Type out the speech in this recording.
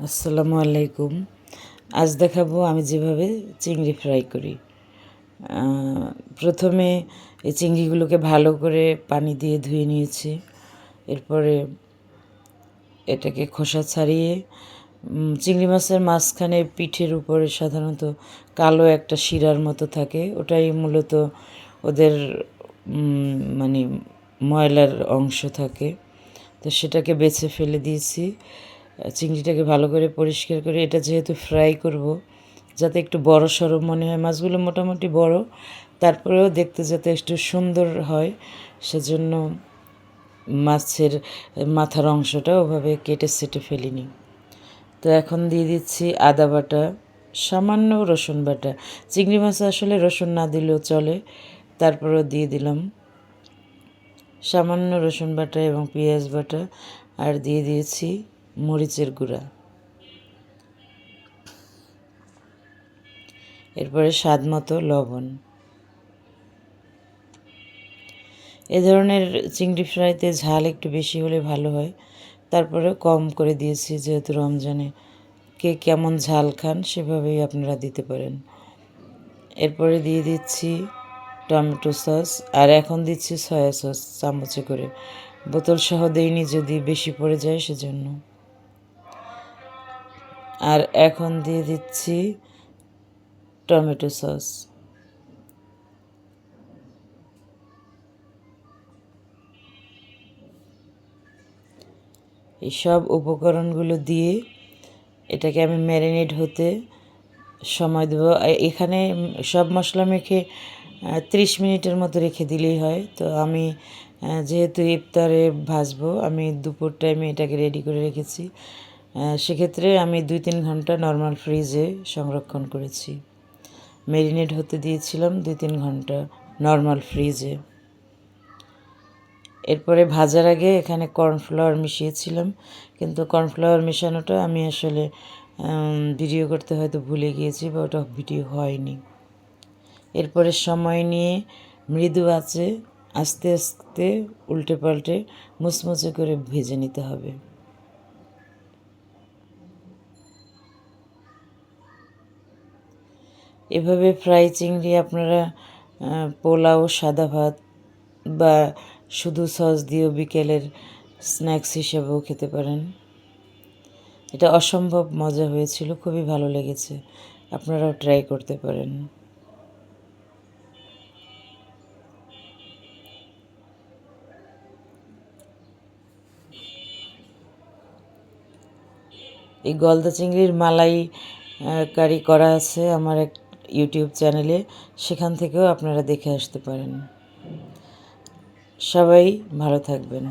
আসসালামু আলাইকুম। আজ দেখাবো আমি যেভাবে চিংড়ি ফ্রাই করি। প্রথমে এই চিংড়িগুলোকে ভালো করে পানি দিয়ে ধুয়ে নিয়েছি। এরপরে এটাকে খোসা ছাড়িয়ে চিংড়ি মাছের মাঝখানে পিঠের উপরে সাধারণত কালো একটা শিরার মতো থাকে, ওটাই মূলত ওদের মানে ময়লার অংশ থাকে। তো সেটাকে বেছে ফেলে দিয়েছি। চিংড়িটাকে ভালো করে পরিষ্কার করে, এটা যেহেতু ফ্রাই করব, যাতে একটু বড় সড়ো মনে হয়, মাছগুলো মোটামুটি বড়, তারপরেও দেখতে যাতে একটু সুন্দর হয়, সেজন্য মাছের মাথার অংশটা ওভাবে কেটে সেটে ফেলিনি। তো এখন দিয়ে দিচ্ছি আদা বাটা, সামান্য রসুন বাটা। চিংড়ি মাছে আসলে রসুন না দিলেও চলে, তারপরেও দিয়ে দিলাম সামান্য রসুন বাটা এবং পেঁয়াজ বাটা, আর দিয়ে দিয়েছি মরিচের গুঁড়া। এরপরে স্বাদ মতো লবণ। এ ধরনের চিংড়ি ফ্রাইতে ঝাল একটু বেশি হলে ভালো হয়, তারপরে কম করে দিয়েছি, যেহেতু রমজানে কে কেমন ঝাল খান সেভাবেই আপনারা দিতে পারেন। এরপরে দিয়ে দিচ্ছি টমেটো সস, আর এখন দিচ্ছি সয়া সস চামচে করে, বোতল সহ দেইনি যদি বেশি পড়ে যায় সেজন্য। আর এখন দিয়ে দিচ্ছি টমেটো সস। এই সব উপকরণগুলো দিয়ে এটাকে আমি ম্যারিনেট হতে সময় দেবো। এখানে সব মশলা মেখে 30 মিনিটের মতো রেখে দিলেই হয়। তো আমি যেহেতু ইফতারে ভাজবো, আমি দুপুর টাইমে এটাকে রেডি করে রেখেছি। সেক্ষেত্রে আমি 2-3 ঘন্টা নর্মাল ফ্রিজে সংরক্ষণ করেছি। ম্যারিনেট হতে দিয়েছিলাম 2-3 ঘন্টা নর্মাল ফ্রিজে। এরপরে ভাজার আগে এখানে কর্নফ্লাওয়ার মিশিয়েছিলাম, কিন্তু কর্নফ্লাওয়ার মেশানোটা আমি আসলে ভিডিও করতে হয়তো ভুলে গিয়েছি, বা ওটা ভিডিও হয়নি। এরপরে সময় নিয়ে মৃদু আঁচে আস্তে আস্তে উল্টে পাল্টে মুচমুচে করে ভেজে নিতে হবে। এভাবে ফ্রাই চিংড়ি আপনারা পোলাও, সাদা ভাত বা শুধু সস দিয়েও বিকেলের স্ন্যাক্স হিসেবেও খেতে পারেন। এটা অসম্ভব মজা হয়েছিল, খুবই ভালো লেগেছে, আপনারাও ট্রাই করতে পারেন। এই গলদা চিংড়ির মালাই কারি করা আছে আমার এক ইউটিউব চ্যানেলে, সেখান থেকেও আপনারা দেখে আসতে পারেন। সবাই ভালো থাকবেন।